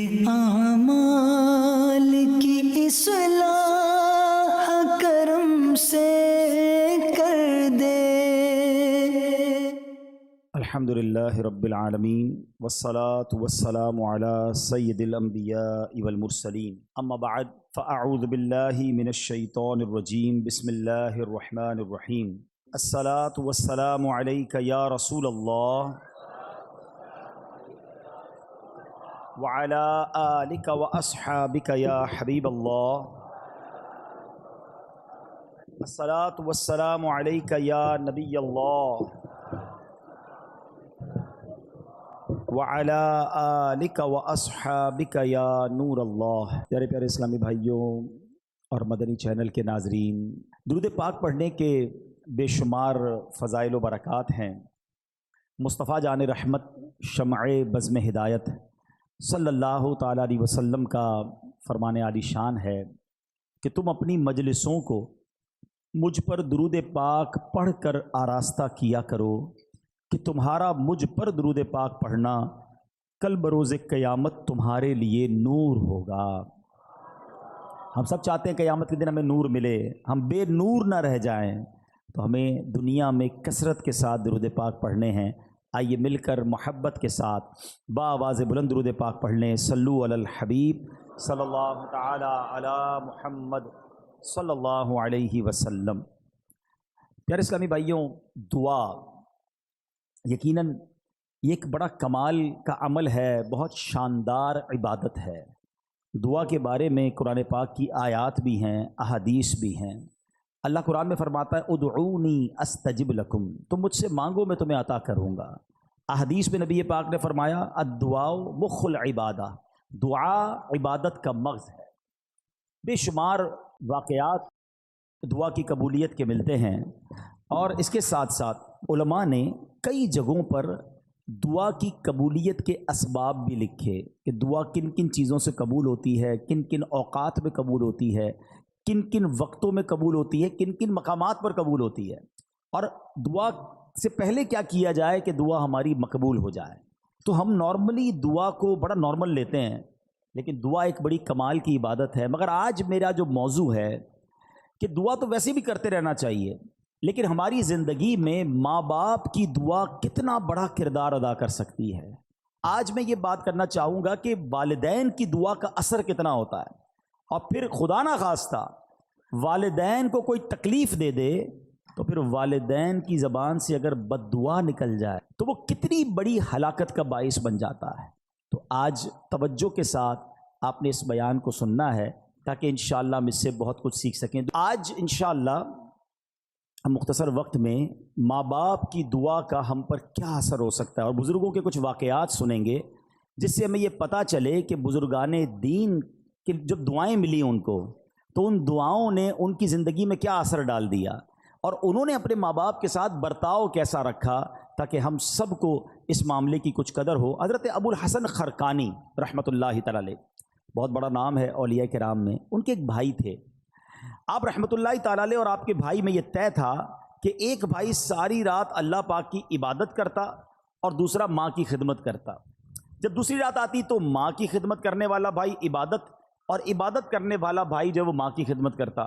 اعمال کی اصلاح کرم سے کر دے۔ الحمدللہ رب العالمین والصلاة والسلام علی سید الانبیاء والمرسلین، اما بعد فاعوذ باللہ من الشیطان الرجیم، بسم اللہ الرحمن الرحیم۔ الصلاة والسلام علیک یا رسول اللہ وعلی آلک واصحابک یا حبیب اللہ۔ الصلاة والسلام علیک یا نبی اللہ وعلی آلک واصحابک یا نور اللہ۔ پیارے پیارے اسلامی بھائیوں اور مدنی چینل کے ناظرین، درود پاک پڑھنے کے بے شمار فضائل و برکات ہیں۔ مصطفیٰ جان رحمت شمع بزم ہدایت صلی اللہ تعالیٰ علیہ وسلم کا فرمان عالی شان ہے کہ تم اپنی مجلسوں کو مجھ پر درود پاک پڑھ کر آراستہ کیا کرو کہ تمہارا مجھ پر درود پاک پڑھنا کل بروز قیامت تمہارے لیے نور ہوگا۔ ہم سب چاہتے ہیں قیامت کے دن ہمیں نور ملے، ہم بے نور نہ رہ جائیں، تو ہمیں دنیا میں کثرت کے ساتھ درود پاک پڑھنے ہیں۔ آئیے مل کر محبت کے ساتھ بآواز بلند درود پاک پڑھ لیں۔ صلو علی الحبیب صلی اللہ تعالی علی محمد صلی اللہ علیہ وسلم۔ پیارے اسلامی بھائیوں، دعا یقیناً یہ ایک بڑا کمال کا عمل ہے، بہت شاندار عبادت ہے۔ دعا کے بارے میں قرآن پاک کی آیات بھی ہیں، احادیث بھی ہیں۔ اللہ قرآن میں فرماتا ہے ادعونی استجب لکم، تم مجھ سے مانگو میں تمہیں عطا کروں گا۔ احادیث میں نبی پاک نے فرمایا الدعاء مخ العبادہ، دعا عبادت کا مغز ہے۔ بے شمار واقعات دعا کی قبولیت کے ملتے ہیں، اور اس کے ساتھ ساتھ علماء نے کئی جگہوں پر دعا کی قبولیت کے اسباب بھی لکھے کہ دعا کن کن چیزوں سے قبول ہوتی ہے، کن کن اوقات میں قبول ہوتی ہے، کن کن وقتوں میں قبول ہوتی ہے، کن کن مقامات پر قبول ہوتی ہے، اور دعا سے پہلے کیا کیا جائے کہ دعا ہماری مقبول ہو جائے۔ تو ہم نارملی دعا کو بڑا نارمل لیتے ہیں، لیکن دعا ایک بڑی کمال کی عبادت ہے۔ مگر آج میرا جو موضوع ہے کہ دعا تو ویسے بھی کرتے رہنا چاہیے، لیکن ہماری زندگی میں ماں باپ کی دعا کتنا بڑا کردار ادا کر سکتی ہے۔ آج میں یہ بات کرنا چاہوں گا کہ والدین کی دعا کا اثر کتنا ہوتا ہے، اور پھر خدا نہ خواستہ والدین کو کوئی تکلیف دے دے تو پھر والدین کی زبان سے اگر بد دعا نکل جائے تو وہ کتنی بڑی ہلاکت کا باعث بن جاتا ہے۔ تو آج توجہ کے ساتھ آپ نے اس بیان کو سننا ہے تاکہ انشاءاللہ ہم اس سے بہت کچھ سیکھ سکیں۔ آج انشاءاللہ مختصر وقت میں ماں باپ کی دعا کا ہم پر کیا اثر ہو سکتا ہے، اور بزرگوں کے کچھ واقعات سنیں گے جس سے ہمیں یہ پتہ چلے کہ بزرگان دین کی جو دعائیں ملی ان کو، تو ان دعاؤں نے ان کی زندگی میں کیا اثر ڈال دیا، اور انہوں نے اپنے ماں باپ کے ساتھ برتاؤ کیسا رکھا تاکہ ہم سب کو اس معاملے کی کچھ قدر ہو۔ حضرت ابو الحسن خرقانی رحمۃ اللہ تعالی علیہ، بہت بڑا نام ہے اولیاء کرام میں، ان کے ایک بھائی تھے آپ رحمۃ اللہ تعالی علیہ، اور آپ کے بھائی میں یہ طے تھا کہ ایک بھائی ساری رات اللہ پاک کی عبادت کرتا اور دوسرا ماں کی خدمت کرتا۔ جب دوسری رات آتی تو ماں کی خدمت کرنے والا بھائی عبادت، اور عبادت کرنے والا بھائی جو وہ ماں کی خدمت کرتا۔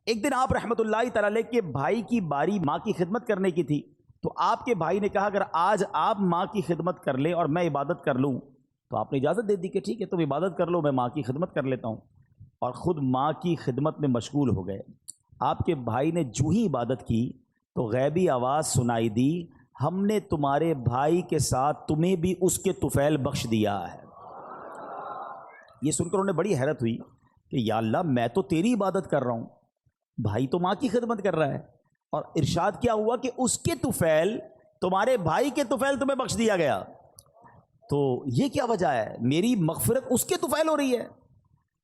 ایک دن آپ رحمۃ اللہ تعالی علیہ کے بھائی کی باری ماں کی خدمت کرنے کی تھی، تو آپ کے بھائی نے کہا اگر آج آپ ماں کی خدمت کر لیں اور میں عبادت کر لوں، تو آپ نے اجازت دے دی کہ ٹھیک ہے تم عبادت کر لو، میں ماں کی خدمت کر لیتا ہوں، اور خود ماں کی خدمت میں مشغول ہو گئے۔ آپ کے بھائی نے جو ہی عبادت کی تو غیبی آواز سنائی دی، ہم نے تمہارے بھائی کے ساتھ تمہیں بھی اس کے طفیل بخش دیا ہے۔ یہ سن کر انہوں نے بڑی حیرت ہوئی کہ یا اللہ میں تو تیری عبادت کر رہا ہوں، بھائی تو ماں کی خدمت کر رہا ہے، اور ارشاد کیا ہوا کہ اس کے طفیل، تمہارے بھائی کے طفیل تمہیں بخش دیا گیا۔ تو یہ کیا وجہ ہے، میری مغفرت اس کے طفیل ہو رہی ہے؟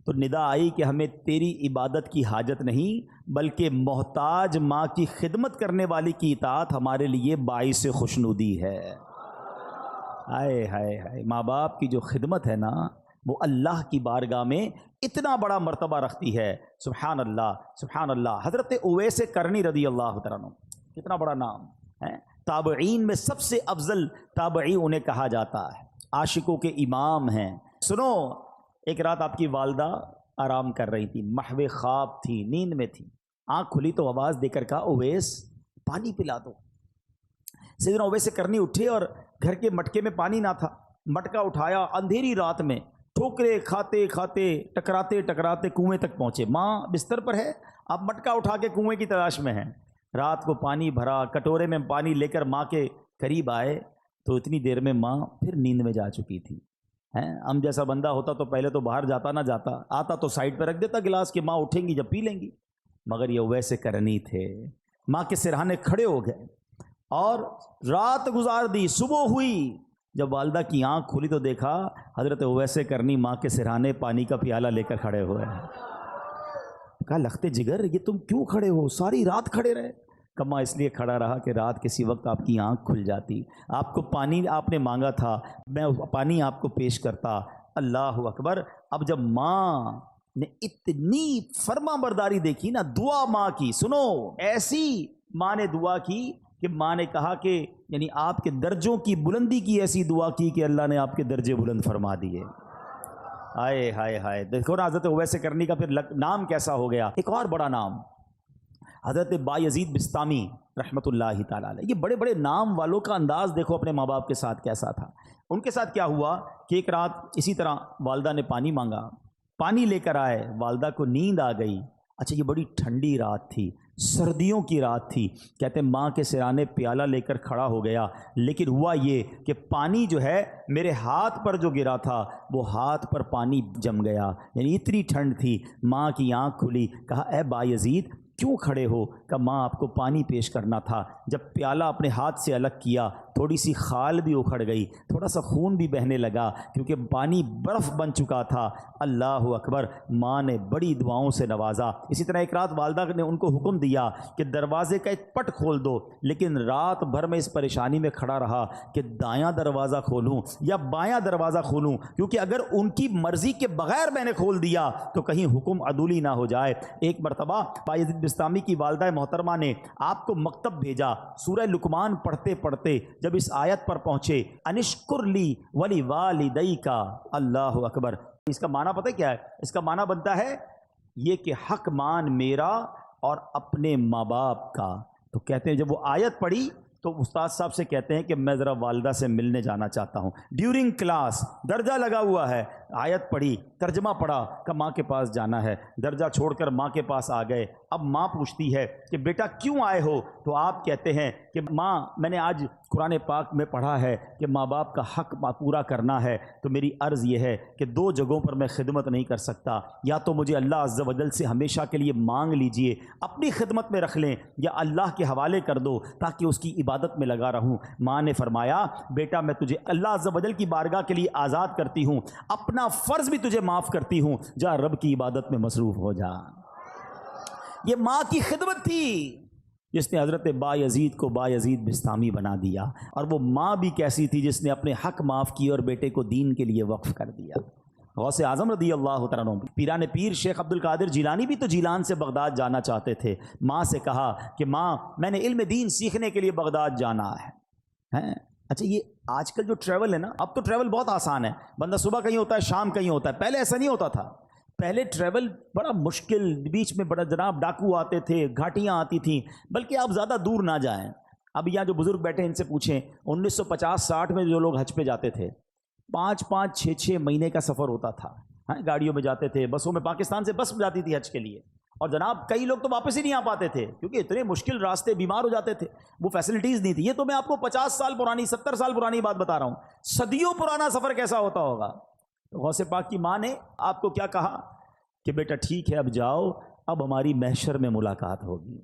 تو ندا آئی کہ ہمیں تیری عبادت کی حاجت نہیں، بلکہ محتاج ماں کی خدمت کرنے والی کی اطاعت ہمارے لیے باعث خوشنودی ہے۔ ہائے ہائے ہائے، ماں باپ کی جو خدمت ہے نا، وہ اللہ کی بارگاہ میں اتنا بڑا مرتبہ رکھتی ہے۔ سبحان اللہ سبحان اللہ۔ حضرت اویس کرنی رضی اللہ تعالیٰ عنہ، کتنا بڑا نام ہے، تابعین میں سب سے افضل تابعی انہیں کہا جاتا ہے، عاشقوں کے امام ہیں، سنو، ایک رات آپ کی والدہ آرام کر رہی تھی، محو خواب تھی، نیند میں تھی، آنکھ کھلی تو آواز دے کر کہا اویس پانی پلا دو۔ سیدنا اویس کرنی اٹھے اور گھر کے مٹکے میں پانی نہ تھا، مٹکا اٹھایا، اندھیری رات میں ٹھوکرے کھاتے کھاتے ٹکراتے ٹکراتے کنویں تک پہنچے۔ ماں بستر پر ہے، آپ مٹکا اٹھا کے کنویں کی تلاش میں ہیں۔ رات کو پانی بھرا، کٹورے میں پانی لے کر ماں کے قریب آئے تو اتنی دیر میں ماں پھر نیند میں جا چکی تھی۔ ہم جیسا بندہ ہوتا تو پہلے تو باہر جاتا نہ جاتا، آتا تو سائڈ پہ رکھ دیتا گلاس کہ ماں اٹھیں گی جب پی لیں گی، مگر یہ ویسے کرنی تھے۔ ماں کے سرہانے کھڑے ہو گئے اور رات گزار دی۔ صبح ہوئی، جب والدہ کی آنکھ کھلی تو دیکھا حضرت اویس کرنی ماں کے سرہانے پانی کا پیالہ لے کر کھڑے ہوئے ہیں۔ کہا لختے جگر یہ تم کیوں کھڑے ہو، ساری رات کھڑے رہے؟ کما اس لیے کھڑا رہا کہ رات کسی وقت آپ کی آنکھ کھل جاتی، آپ کو پانی آپ نے مانگا تھا، میں پانی آپ کو پیش کرتا۔ اللہ اکبر۔ اب جب ماں نے اتنی فرما برداری دیکھی نا، دعا ماں کی سنو، ایسی ماں نے دعا کی کہ ماں نے کہا کہ یعنی آپ کے درجوں کی بلندی کی ایسی دعا کی کہ اللہ نے آپ کے درجے بلند فرما دیے۔ ہائے ہائے ہائے، دیکھو نا حضرت اویس کرنی کا پھر نام کیسا ہو گیا۔ ایک اور بڑا نام حضرت بایزید بسطامی رحمۃ اللہ تعالیٰ علیہ۔ یہ بڑے بڑے نام والوں کا انداز دیکھو اپنے ماں باپ کے ساتھ کیسا تھا۔ ان کے ساتھ کیا ہوا کہ ایک رات اسی طرح والدہ نے پانی مانگا، پانی لے کر آئے، والدہ کو نیند آ گئی۔ اچھا یہ بڑی ٹھنڈی رات تھی، سردیوں کی رات تھی، کہتے ہیں ماں کے سرانے پیالہ لے کر کھڑا ہو گیا، لیکن ہوا یہ کہ پانی جو ہے میرے ہاتھ پر جو گرا تھا وہ ہاتھ پر پانی جم گیا، یعنی اتنی ٹھنڈ تھی۔ ماں کی آنکھ کھلی، کہا اے بایزید کیوں کھڑے ہو؟ کہ ماں آپ کو پانی پیش کرنا تھا۔ جب پیالہ اپنے ہاتھ سے الگ کیا، تھوڑی سی خال بھی اکھڑ گئی، تھوڑا سا خون بھی بہنے لگا، کیونکہ پانی برف بن چکا تھا۔ اللہ اکبر۔ ماں نے بڑی دعاؤں سے نوازا۔ اسی طرح ایک رات والدہ نے ان کو حکم دیا کہ دروازے کا ایک پٹ کھول دو، لیکن رات بھر میں اس پریشانی میں کھڑا رہا کہ دایاں دروازہ کھولوں یا بایاں دروازہ کھولوں، کیونکہ اگر ان کی مرضی کے بغیر میں نے کھول دیا تو کہیں حکم عدولی نہ ہو جائے۔ ایک مرتبہ بایزید بسطامی کی والدہ محترمہ نے آپ کو مکتب بھیجا، سورہ لقمان پڑھتے پڑھتے جب اس آیت پر پہنچے انشکر لی ولی والدیک، اللہ اکبر۔ اس کا معنی پتہ کیا ہے؟ اس کا معنی بنتا ہے یہ کہ حق مان میرا اور اپنے ماں باپ کا۔ تو کہتے ہیں جب وہ آیت پڑھی تو استاد صاحب سے کہتے ہیں کہ میں ذرا والدہ سے ملنے جانا چاہتا ہوں، ڈیورنگ کلاس درجہ لگا ہوا ہے، آیت پڑھی، ترجمہ پڑھا کہ ماں کے پاس جانا ہے، درجہ چھوڑ کر ماں کے پاس آ گئے۔ اب ماں پوچھتی ہے کہ بیٹا کیوں آئے ہو؟ تو آپ کہتے ہیں کہ ماں میں نے آج قرآن پاک میں پڑھا ہے کہ ماں باپ کا حق پورا کرنا ہے، تو میری عرض یہ ہے کہ دو جگہوں پر میں خدمت نہیں کر سکتا، یا تو مجھے اللہ عز و جل سے ہمیشہ کے لیے مانگ لیجئے، اپنی خدمت میں رکھ لیں، یا اللہ کے حوالے کر دو تاکہ اس کی عبادت میں لگا رہوں۔ ماں نے فرمایا بیٹا میں تجھے اللہ عز و جل کی بارگاہ کے لیے آزاد کرتی ہوں، اپنا فرض بھی تجھے معاف کرتی ہوں، جا رب کی عبادت میں مصروف ہو جا۔ یہ ماں کی خدمت تھی جس نے حضرت بایزید کو بایزید بسطامی بنا دیا، اور وہ ماں بھی کیسی تھی جس نے اپنے حق معاف کیے اور بیٹے کو دین کے لیے وقف کر دیا۔ غوث اعظم رضی اللہ تعالیٰ عنہ، پیران پیر شیخ عبد القادر جیلانی بھی تو جیلان سے بغداد جانا چاہتے تھے۔ ماں سے کہا کہ ماں میں نے علم دین سیکھنے کے لیے بغداد جانا ہے۔ اچھا یہ آج کل جو ٹریول ہے نا، اب تو ٹریول بہت آسان ہے، بندہ صبح کہیں ہوتا ہے شام کہیں ہوتا ہے، پہلے ایسا نہیں ہوتا تھا۔ پہلے ٹریول بڑا مشکل، بیچ میں بڑا جناب ڈاکو آتے تھے، گھاٹیاں آتی تھیں، بلکہ آپ زیادہ دور نہ جائیں۔ اب یہاں جو بزرگ بیٹھے ان سے پوچھیں، 1950-60 میں جو لوگ حج پہ جاتے تھے 5-5 6-6 مہینے کا سفر ہوتا تھا، گاڑیوں میں جاتے تھے، بسوں میں، پاکستان سے بس جاتی تھی حج کے لیے، اور جناب کئی لوگ تو واپس ہی نہیں آ پاتے تھے کیونکہ اتنے مشکل راستے، بیمار ہو جاتے تھے، وہ فیسلٹیز نہیں تھی۔ یہ تو میں آپ کو 50 سال پرانی 70 سال پرانی بات بتا رہا ہوں، صدیوں پرانا سفر کیسا ہوتا ہوگا۔ غوث پاک کی ماں نے آپ کو کیا کہا کہ بیٹا ٹھیک ہے اب جاؤ، اب ہماری محشر میں ملاقات ہوگی۔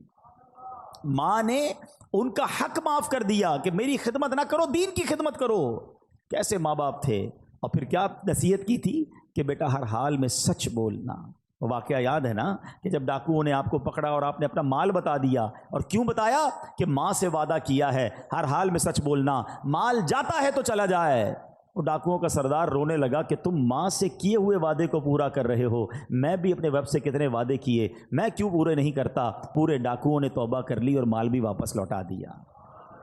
ماں نے ان کا حق معاف کر دیا کہ میری خدمت نہ کرو، دین کی خدمت کرو۔ کیسے ماں باپ تھے، اور پھر کیا نصیحت کی تھی کہ بیٹا ہر حال میں سچ بولنا۔ واقعہ یاد ہے نا کہ جب ڈاکوؤں نے آپ کو پکڑا اور آپ نے اپنا مال بتا دیا، اور کیوں بتایا کہ ماں سے وعدہ کیا ہے ہر حال میں سچ بولنا، مال جاتا ہے تو چلا جائے۔ وہ ڈاکوؤں کا سردار رونے لگا کہ تم ماں سے کیے ہوئے وعدے کو پورا کر رہے ہو، میں بھی اپنے ویب سے کتنے وعدے کیے، میں کیوں پورے نہیں کرتا؟ پورے ڈاکوؤں نے توبہ کر لی اور مال بھی واپس لوٹا دیا۔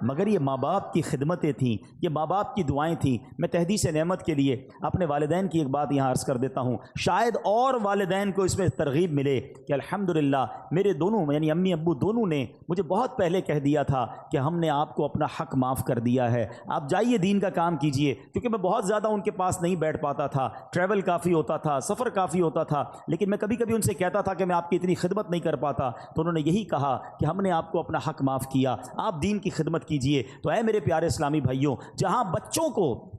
مگر یہ ماں باپ کی خدمتیں تھیں، یہ ماں باپ کی دعائیں تھیں۔ میں تحدیث نعمت کے لیے اپنے والدین کی ایک بات یہاں عرض کر دیتا ہوں، شاید اور والدین کو اس میں ترغیب ملے کہ الحمدللہ میرے دونوں یعنی امی ابو دونوں نے مجھے بہت پہلے کہہ دیا تھا کہ ہم نے آپ کو اپنا حق معاف کر دیا ہے، آپ جائیے دین کا کام کیجئے، کیونکہ میں بہت زیادہ ان کے پاس نہیں بیٹھ پاتا تھا، ٹریول کافی ہوتا تھا، سفر کافی ہوتا تھا، لیکن میں کبھی کبھی ان سے کہتا تھا کہ میں آپ کی اتنی خدمت نہیں کر پاتا، تو انہوں نے یہی کہا کہ ہم نے آپ کو اپنا حق معاف کیا، آپ دین کی خدمت کیجئے۔ تو اے میرے پیارے اسلامی بھائیوں، جہاں بچوں کو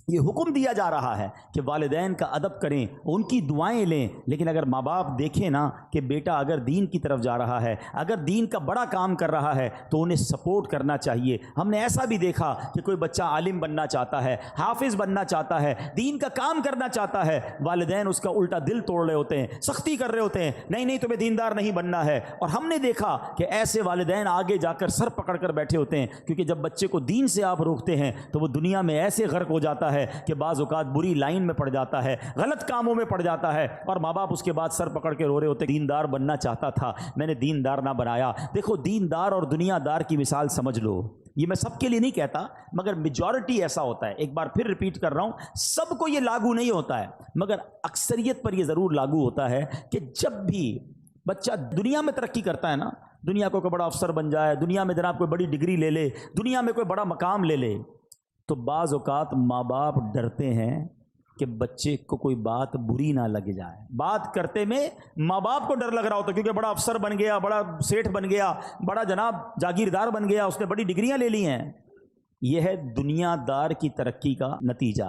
یہ حکم دیا جا رہا ہے کہ والدین کا ادب کریں، ان کی دعائیں لیں، لیکن اگر ماں باپ دیکھیں نا کہ بیٹا اگر دین کی طرف جا رہا ہے، اگر دین کا بڑا کام کر رہا ہے تو انہیں سپورٹ کرنا چاہیے۔ ہم نے ایسا بھی دیکھا کہ کوئی بچہ عالم بننا چاہتا ہے، حافظ بننا چاہتا ہے، دین کا کام کرنا چاہتا ہے، والدین اس کا الٹا دل توڑ رہے ہوتے ہیں، سختی کر رہے ہوتے ہیں، نہیں نہیں تمہیں دیندار نہیں بننا ہے۔ اور ہم نے دیکھا کہ ایسے والدین آگے جا کر سر پکڑ کر بیٹھے ہوتے ہیں، کیونکہ جب بچے کو دین سے آپ روکتے ہیں تو وہ دنیا میں ایسے غرق ہو جاتا ہے کہ بعض اوقات بری لائن میں پڑ جاتا ہے، غلط کاموں میں پڑ جاتا ہے، اور ماں باپ اس کے بعد سر پکڑ کے رو رہے ہوتے، دیندار بننا چاہتا تھا، میں نے دیندار نہ بنایا۔ دیکھو دیندار اور دنیا دار کی مثال سمجھ لو، یہ میں سب کے لیے نہیں کہتا مگر میجورٹی ایسا ہوتا ہے، ایک بار پھر ریپیٹ کر رہا ہوں، سب کو یہ لاگو نہیں ہوتا ہے مگر اکثریت پر یہ ضرور لاگو ہوتا ہے کہ جب بھی بچہ دنیا میں ترقی کرتا ہے نا، دنیا کو کوئی بڑا افسر بن جائے، دنیا میں جناب کوئی بڑی ڈگری لے لے، دنیا میں کوئی بڑا مقام لے لے، تو بعض اوقات ماں باپ ڈرتے ہیں کہ بچے کو کوئی بات بری نہ لگ جائے۔ بات کرتے میں ماں باپ کو ڈر لگ رہا ہوتا ہے، کیونکہ بڑا افسر بن گیا، بڑا سیٹھ بن گیا، بڑا جناب جاگیردار بن گیا، اس نے بڑی ڈگریاں لے لی ہیں۔ یہ ہے دنیا دار کی ترقی کا نتیجہ۔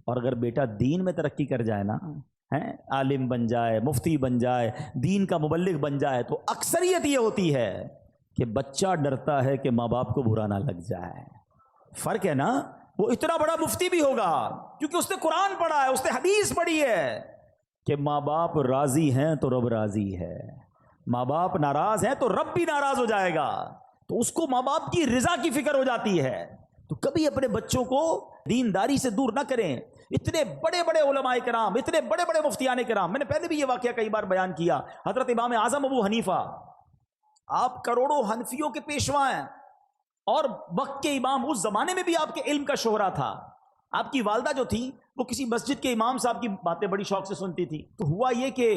اور اگر بیٹا دین میں ترقی کر جائے نا، عالم بن جائے، مفتی بن جائے، دین کا مبلغ بن جائے، تو اکثریت یہ ہوتی ہے کہ بچہ ڈرتا ہے کہ ماں باپ کو برا نہ لگ جائے۔ فرق ہے نا، وہ اتنا بڑا مفتی بھی ہوگا کیونکہ اس نے قرآن پڑھا ہے، اس نے حدیث پڑھی ہے کہ ماں باپ راضی ہیں تو رب راضی ہے، ماں باپ ناراض ہیں تو رب بھی ناراض ہو جائے گا، تو اس کو ماں باپ کی رضا کی فکر ہو جاتی ہے۔ تو کبھی اپنے بچوں کو دینداری سے دور نہ کریں۔ اتنے بڑے بڑے علماء کرام، اتنے بڑے بڑے مفتیان کرام، میں نے پہلے بھی یہ واقعہ کئی بار بیان کیا، حضرت امام اعظم ابو حنیفہ، آپ کروڑوں حنفیوں کے پیشوا ہیں اور وقت کے امام، اس زمانے میں بھی آپ کے علم کا شہرا تھا۔ آپ کی والدہ جو تھی وہ کسی مسجد کے امام صاحب کی باتیں بڑی شوق سے سنتی تھی، تو ہوا یہ کہ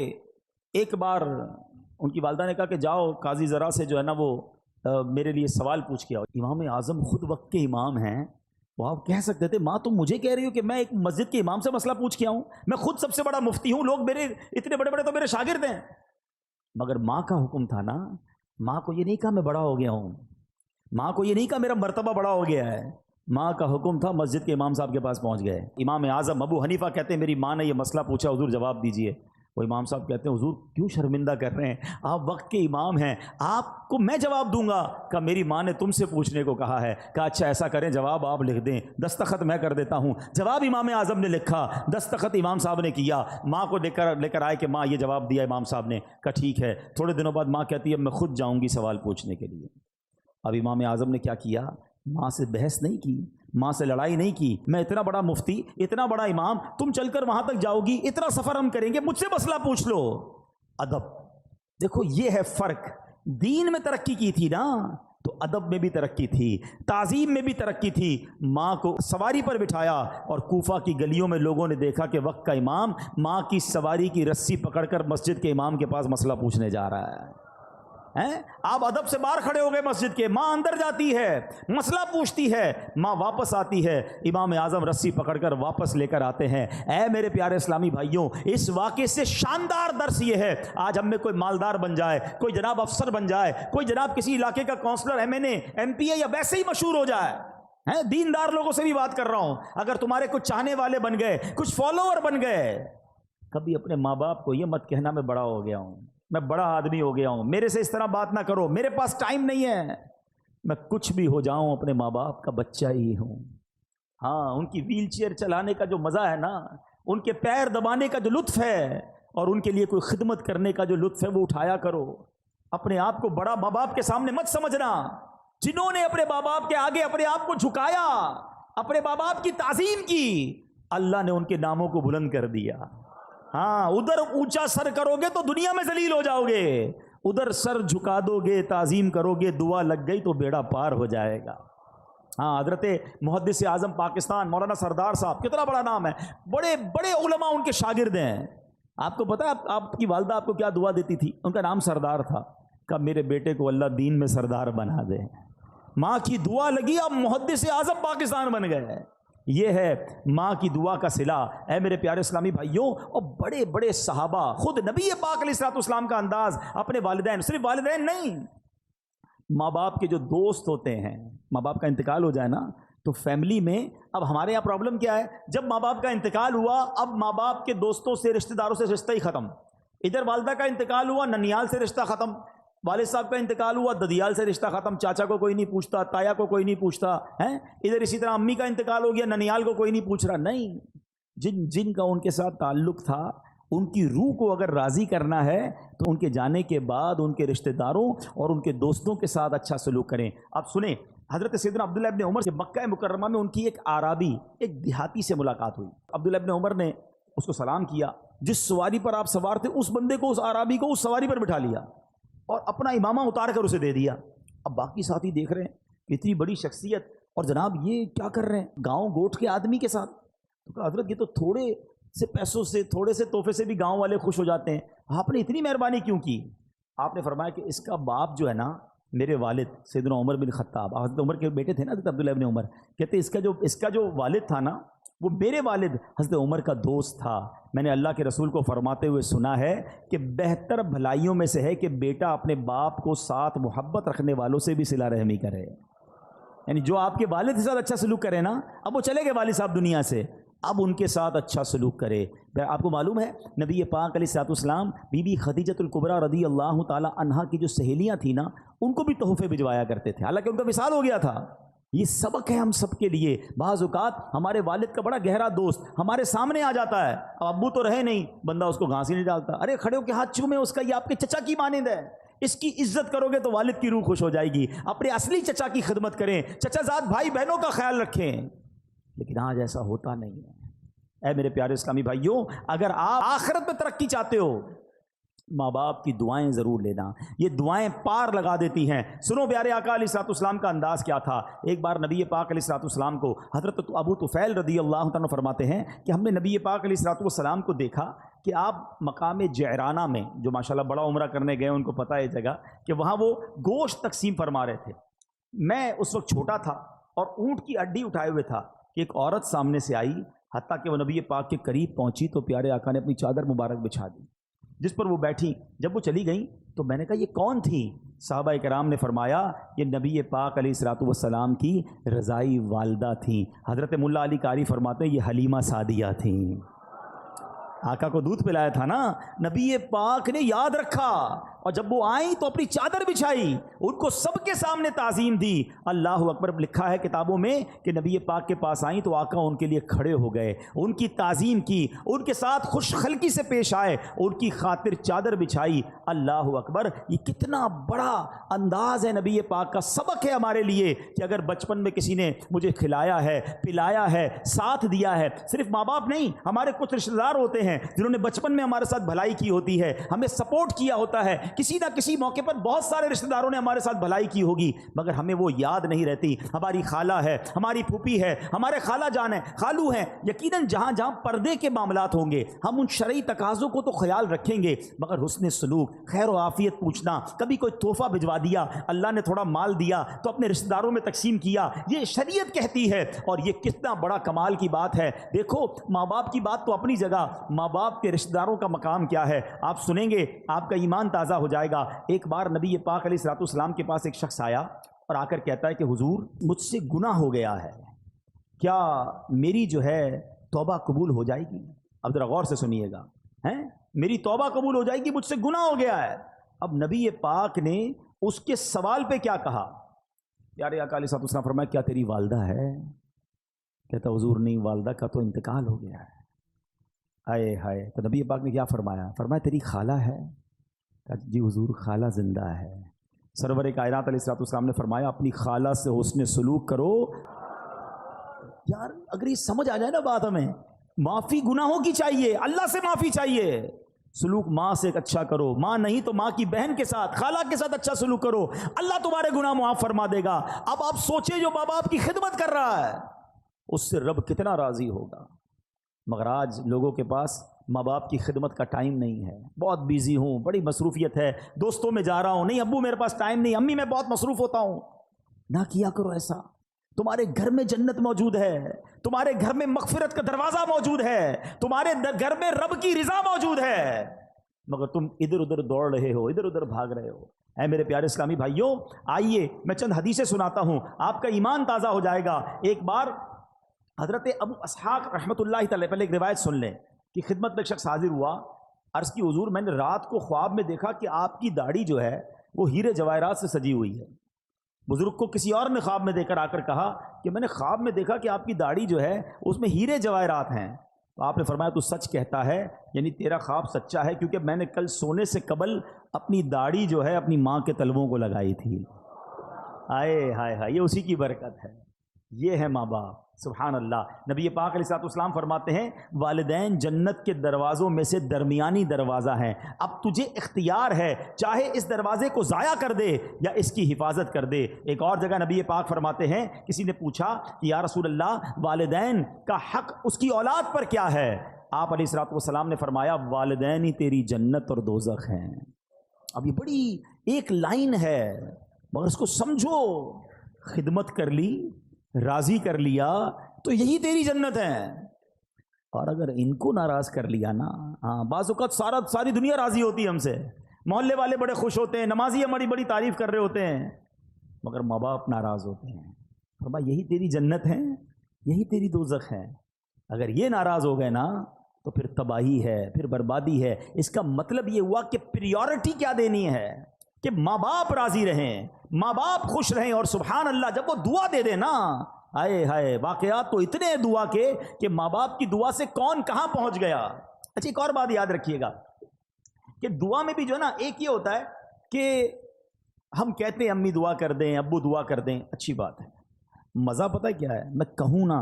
ایک بار ان کی والدہ نے کہا کہ جاؤ قاضی ذرا سے جو ہے نا وہ میرے لیے سوال پوچھ کے آؤ۔ امام اعظم خود وقت کے امام ہیں، وہ آپ کہہ سکتے تھے ماں تم مجھے کہہ رہی ہو کہ میں ایک مسجد کے امام سے مسئلہ پوچھ کے آؤں، میں خود سب سے بڑا مفتی ہوں، لوگ میرے اتنے بڑے بڑے تو میرے شاگرد ہیں۔ مگر ماں کا حکم تھا نا، ماں کو یہ نہیں کہا میں بڑا ہو گیا ہوں، ماں کو یہ نہیں کہا میرا مرتبہ بڑا ہو گیا ہے، ماں کا حکم تھا مسجد کے امام صاحب کے پاس پہنچ گئے۔ امام اعظم ابو حنیفہ کہتے ہیں میری ماں نے یہ مسئلہ پوچھا، حضور جواب دیجئے۔ وہ امام صاحب کہتے ہیں حضور کیوں شرمندہ کر رہے ہیں، آپ وقت کے امام ہیں، آپ کو میں جواب دوں گا۔ کہا میری ماں نے تم سے پوچھنے کو کہا ہے۔ کہا اچھا ایسا کریں جواب آپ لکھ دیں، دستخط میں کر دیتا ہوں۔ جواب امام اعظم نے لکھا، دستخط امام صاحب نے کیا، ماں کو لے کر آئے کہ ماں یہ جواب دیا امام صاحب نے۔ کہا ٹھیک ہے۔ تھوڑے دنوں بعد ماں کہتی ہے میں خود جاؤں گی سوال پوچھنے کے لیے۔ اب امام اعظم نے کیا کیا، ماں سے بحث نہیں کی، ماں سے لڑائی نہیں کی، میں اتنا بڑا مفتی، اتنا بڑا امام، تم چل کر وہاں تک جاؤ گی، اتنا سفر ہم کریں گے، مجھ سے مسئلہ پوچھ لو۔ ادب، دیکھو یہ ہے فرق۔ دین میں ترقی کی تھی نا تو ادب میں بھی ترقی تھی، تعظیم میں بھی ترقی تھی۔ ماں کو سواری پر بٹھایا اور کوفہ کی گلیوں میں لوگوں نے دیکھا کہ وقت کا امام ماں کی سواری کی رسی پکڑ کر مسجد کے امام کے پاس مسئلہ پوچھنے جا رہا ہے۔ آپ ادب سے باہر کھڑے ہو گئے مسجد کے، ماں اندر جاتی ہے، مسئلہ پوچھتی ہے، ماں واپس آتی ہے، امام اعظم رسی پکڑ کر واپس لے کر آتے ہیں۔ اے میرے پیارے اسلامی بھائیوں، اس واقعے سے شاندار درس یہ ہے، آج ہم میں کوئی مالدار بن جائے، کوئی جناب افسر بن جائے، کوئی جناب کسی علاقے کا کونسلر، ایم پی اے یا ویسے ہی مشہور ہو جائے، دیندار لوگوں سے بھی بات کر رہا ہوں، اگر تمہارے کچھ چاہنے والے بن گئے، کچھ فالوور بن گئے، کبھی اپنے ماں باپ کو یہ مت کہنا میں بڑا ہو گیا ہوں، میں بڑا آدمی ہو گیا ہوں، میرے سے اس طرح بات نہ کرو، میرے پاس ٹائم نہیں ہے۔ میں کچھ بھی ہو جاؤں اپنے ماں باپ کا بچہ ہی ہوں۔ ہاں، ان کی ویل چیئر چلانے کا جو مزہ ہے نا، ان کے پیر دبانے کا جو لطف ہے اور ان کے لیے کوئی خدمت کرنے کا جو لطف ہے وہ اٹھایا کرو۔ اپنے آپ کو بڑا ماں باپ کے سامنے مت سمجھنا۔ جنہوں نے اپنے ماں باپ کے آگے اپنے آپ کو جھکایا، اپنے ماں باپ کی تعظیم کی، اللہ نے ان کے ناموں کو بلند کر دیا۔ ہاں، ادھر اونچا سر کرو گے تو دنیا میں ذلیل ہو جاؤ گے، ادھر سر جھکا دو گے تعظیم کرو گے دعا لگ گئی تو بیڑا پار ہو جائے گا۔ ہاں حضرت محدث اعظم پاکستان مولانا سردار صاحب کتنا بڑا نام ہے، بڑے بڑے علماء ان کے شاگرد ہیں۔ آپ کو پتہ ہے آپ کی والدہ آپ کو کیا دعا دیتی تھی؟ ان کا نام سردار تھا، کہ میرے بیٹے کو اللہ دین میں سردار بنا دے۔ ماں کی دعا لگی اب محدث اعظم پاکستان بن گئے۔ یہ ہے ماں کی دعا کا صلہ۔ اے میرے پیارے اسلامی بھائیوں، اور بڑے بڑے صحابہ، خود نبی پاک علیہ الصلوۃ والسلام کا انداز اپنے والدین، صرف والدین نہیں، ماں باپ کے جو دوست ہوتے ہیں، ماں باپ کا انتقال ہو جائے نا تو فیملی میں، اب ہمارے یہاں پرابلم کیا ہے، جب ماں باپ کا انتقال ہوا اب ماں باپ کے دوستوں سے رشتہ داروں سے رشتہ ہی ختم۔ ادھر والدہ کا انتقال ہوا ننیال سے رشتہ ختم، والد صاحب کا انتقال ہوا ددیال سے رشتہ ختم، چاچا کو کوئی نہیں پوچھتا، تایا کو کوئی نہیں پوچھتا ہے، ادھر اسی طرح امی کا انتقال ہو گیا ننیال کو کوئی نہیں پوچھ رہا۔ نہیں، جن کا ان کے ساتھ تعلق تھا ان کی روح کو اگر راضی کرنا ہے تو ان کے جانے کے بعد ان کے رشتہ داروں اور ان کے دوستوں کے ساتھ اچھا سلوک کریں۔ اب سنیں، حضرت سیدنا عبداللہ ابن عمر سے مکہ مکرمہ میں ان کی ایک اعرابی، ایک دیہاتی سے ملاقات ہوئی۔ عبداللہ ابن عمر نے اس کو سلام کیا، جس سواری پر آپ سوار تھے اس بندے کو، اس اعرابی کو اس سواری پر بٹھا لیا اور اپنا امامہ اتار کر اسے دے دیا۔ اب باقی ساتھی دیکھ رہے ہیں اتنی بڑی شخصیت اور جناب یہ کیا کر رہے ہیں گاؤں گوٹھ کے آدمی کے ساتھ۔ تو کہا حضرت یہ تو تھوڑے سے پیسوں سے، تھوڑے سے تحفے سے بھی گاؤں والے خوش ہو جاتے ہیں، آپ نے اتنی مہربانی کیوں کی؟ آپ نے فرمایا کہ اس کا باپ جو ہے نا میرے والد سیدنا عمر بن خطاب، حضرت عمر کے بیٹے تھے نا حضرت عبداللہ ابن عمر، کہتے اس کا جو والد تھا نا وہ میرے والد حضرت عمر کا دوست تھا۔ میں نے اللہ کے رسول کو فرماتے ہوئے سنا ہے کہ بہتر بھلائیوں میں سے ہے کہ بیٹا اپنے باپ کو ساتھ محبت رکھنے والوں سے بھی صلہ رحمی کرے، یعنی جو آپ کے والد کے ساتھ اچھا سلوک کرے نا، اب وہ چلے گئے والد صاحب دنیا سے، اب ان کے ساتھ اچھا سلوک کرے۔ آپ کو معلوم ہے نبی پاک علیہ الصلوۃ والسلام بی بی خدیجۃ الکبریٰ رضی اللہ تعالی عنہا کی جو سہیلیاں تھیں نا ان کو بھی تحفے بھجوایا کرتے تھے، حالانکہ ان کا وصال ہو گیا تھا۔ یہ سبق ہے ہم سب کے لیے۔ بعض اوقات ہمارے والد کا بڑا گہرا دوست ہمارے سامنے آ جاتا ہے، اب ابو تو رہے نہیں، بندہ اس کو گھاس ہی نہیں ڈالتا، ارے کھڑے ہو کے ہاتھ چومے اس کا، یہ آپ کے چچا کی مانند ہے، اس کی عزت کرو گے تو والد کی روح خوش ہو جائے گی۔ اپنے اصلی چچا کی خدمت کریں، چچا زاد بھائی بہنوں کا خیال رکھیں، لیکن آج ایسا ہوتا نہیں ہے۔ اے میرے پیارے اسلامی بھائیوں، اگر آپ آخرت میں ترقی چاہتے ہو ماں باپ کی دعائیں ضرور لینا، یہ دعائیں پار لگا دیتی ہیں۔ سنو پیارے آقا علیہ الصلوۃ والسلام کا انداز کیا تھا۔ ایک بار نبی پاک علیہ الصلوۃ والسلام کو حضرت ابو طفیل رضی اللہ تعالیٰ فرماتے ہیں کہ ہم نے نبی پاک علیہ الصلوۃ والسلام کو دیکھا کہ آپ مقام جعرانہ میں، جو ماشاءاللہ بڑا عمرہ کرنے گئے ان کو پتہ ہے جگہ، کہ وہاں وہ گوشت تقسیم فرما رہے تھے۔ میں اس وقت چھوٹا تھا اور اونٹ کی ہڈی اٹھائے ہوئے تھا کہ ایک عورت سامنے سے آئی، حتیٰ کہ وہ نبی پاک کے قریب پہنچی تو پیارے آقا نے اپنی چادر مبارک بچھا دی، جس پر وہ بیٹھی۔ جب وہ چلی گئیں تو میں نے کہا یہ کون تھی؟ صحابہ کرام نے فرمایا یہ نبی پاک علیہ الصلوۃ والسلام کی رضائی والدہ تھیں۔ حضرت ملا علی قاری فرماتے ہیں یہ حلیمہ سعدیہ تھیں۔ آقا کو دودھ پلایا تھا نا، نبی پاک نے یاد رکھا اور جب وہ آئیں تو اپنی چادر بچھائی، ان کو سب کے سامنے تعظیم دی۔ اللہ اکبر، لکھا ہے کتابوں میں کہ نبی پاک کے پاس آئیں تو آقا ان کے لیے کھڑے ہو گئے، ان کی تعظیم کی، ان کے ساتھ خوش خلقی سے پیش آئے، ان کی خاطر چادر بچھائی۔ اللہ اکبر، یہ کتنا بڑا انداز ہے نبی پاک کا، سبق ہے ہمارے لیے کہ اگر بچپن میں کسی نے مجھے کھلایا ہے، پلایا ہے، ساتھ دیا ہے، صرف ماں باپ نہیں، ہمارے کچھ رشتہ دار ہوتے ہیں جنہوں نے بچپن میں ہمارے ساتھ بھلائی کی ہوتی ہے، ہمیں سپورٹ کیا ہوتا ہے، کسی نہ کسی موقع پر بہت سارے رشتہ داروں نے ہمارے ساتھ بھلائی کی ہوگی مگر ہمیں وہ یاد نہیں رہتی۔ ہماری خالہ ہے، ہماری پھوپھی ہے، ہمارے خالہ جان ہے، خالو ہیں، یقیناً جہاں جہاں پردے کے معاملات ہوں گے ہم ان شرعی تقاضوں کو تو خیال رکھیں گے، مگر حسن سلوک، خیر و عافیت پوچھنا، کبھی کوئی تحفہ بھجوا دیا، اللہ نے تھوڑا مال دیا تو اپنے رشتہ داروں میں تقسیم کیا، یہ شریعت کہتی ہے اور یہ کتنا بڑا کمال کی بات ہے۔ دیکھو ماں باپ کی بات تو اپنی جگہ، ماں باپ کے رشتہ داروں کا مقام کیا ہے آپ سنیں گے، آپ کا ایمان تازہ ہو جائے گا۔ ایک بار نبی پاک علیہ الصلوۃ والسلام کے پاس ایک شخص آیا اور آ کر کہتا ہے کہ حضور مجھ سے گناہ ہو گیا ہے، کیا میری جو ہے توبہ قبول ہو جائے گی؟ اب ذرا غور سے سنیے گا، ہیں میری توبہ قبول ہو جائے گی، مجھ سے گناہ ہو گیا ہے۔ اب نبی پاک نے اس کے سوال پہ کیا کہا؟ پیارے آقا علیہ الصلوۃ والسلام فرمایا کیا تیری والدہ ہے؟ کہتا حضور نہیں، والدہ کا تو انتقال ہو گیا ہے۔ ہائے ہائے، تو نبی پاک نے کیا فرمایا؟ فرمایا تیری خالہ ہے؟ جی حضور خالہ زندہ ہے۔ سرور کائنات علیہ الصلوۃ والسلام نے فرمایا اپنی خالہ سے حسن سلوک کرو۔ یار اگر یہ سمجھ آ جائے نا بات، ہمیں معافی گناہوں کی چاہیے، اللہ سے معافی چاہیے، سلوک ماں سے اچھا کرو، ماں نہیں تو ماں کی بہن کے ساتھ، خالہ کے ساتھ اچھا سلوک کرو، اللہ تمہارے گناہ معاف فرما دے گا۔ اب آپ سوچیں جو ماں باپ کی خدمت کر رہا ہے اس سے رب کتنا راضی ہوگا۔ مگر آج لوگوں کے پاس ماں باپ کی خدمت کا ٹائم نہیں ہے، بہت بیزی ہوں، بڑی مصروفیت ہے، دوستوں میں جا رہا ہوں، نہیں ابو میرے پاس ٹائم نہیں، امی میں بہت مصروف ہوتا ہوں۔ نہ کیا کرو ایسا، تمہارے گھر میں جنت موجود ہے، تمہارے گھر میں مغفرت کا دروازہ موجود ہے، تمہارے گھر میں رب کی رضا موجود ہے، مگر تم ادھر ادھر دوڑ رہے ہو، ادھر ادھر بھاگ رہے ہو۔ اے میرے پیارے اسلامی بھائیوں، آئیے میں چند حدیثیں سناتا ہوں، آپ کا ایمان تازہ ہو جائے گا۔ ایک بار حضرت ابو اسحاق رحمۃ اللہ تعالی، پہلے ایک روایت سن لیں کہ خدمت میں ایک شخص حاضر ہوا، عرض کی حضور میں نے رات کو خواب میں دیکھا کہ آپ کی داڑھی جو ہے وہ ہیرے جواہرات سے سجی ہوئی ہے۔ بزرگ کو کسی اور نے خواب میں دیکھ کر آ کر کہا کہ میں نے خواب میں دیکھا کہ آپ کی داڑھی جو ہے اس میں ہیرے جواہرات ہیں۔ تو آپ نے فرمایا تو سچ کہتا ہے، یعنی تیرا خواب سچا ہے، کیونکہ میں نے کل سونے سے قبل اپنی داڑھی جو ہے اپنی ماں کے تلووں کو لگائی تھی۔ آئے ہائے ہائے، یہ اسی کی برکت ہے، یہ ہے ماں باپ۔ سبحان اللہ۔ نبی پاک علیہ الصلوۃ والسلام فرماتے ہیں والدین جنت کے دروازوں میں سے درمیانی دروازہ ہیں، اب تجھے اختیار ہے چاہے اس دروازے کو ضائع کر دے یا اس کی حفاظت کر دے۔ ایک اور جگہ نبی پاک فرماتے ہیں، کسی نے پوچھا کہ یا رسول اللہ والدین کا حق اس کی اولاد پر کیا ہے؟ آپ علیہ الصلوۃ والسلام نے فرمایا والدین ہی تیری جنت اور دوزخ ہیں۔ اب یہ بڑی ایک لائن ہے، مگر اس کو سمجھو، خدمت کر لی، راضی کر لیا تو یہی تیری جنت ہے، اور اگر ان کو ناراض کر لیا نا، بعض اوقات ساری دنیا راضی ہوتی ہے ہم سے، محلے والے بڑے خوش ہوتے ہیں، نمازی ہماری بڑی تعریف کر رہے ہوتے ہیں، مگر ماں باپ ناراض ہوتے ہیں۔ فرمایا یہی تیری جنت ہے، یہی تیری دوزخ ہے۔ اگر یہ ناراض ہو گئے نا تو پھر تباہی ہے، پھر بربادی ہے۔ اس کا مطلب یہ ہوا کہ پریورٹی کیا دینی ہے کہ ماں باپ راضی رہیں، ماں باپ خوش رہیں، اور سبحان اللہ جب وہ دعا دے دے نا، آئے ہائے، واقعات تو اتنے ہیں دعا کے کہ ماں باپ کی دعا سے کون کہاں پہنچ گیا۔ اچھا ایک اور بات یاد رکھیے گا کہ دعا میں بھی جو ہے نا، ایک یہ ہوتا ہے کہ ہم کہتے ہیں امی دعا کر دیں، ابو دعا کر دیں، اچھی بات ہے، مزہ پتہ کیا ہے، میں کہوں نا،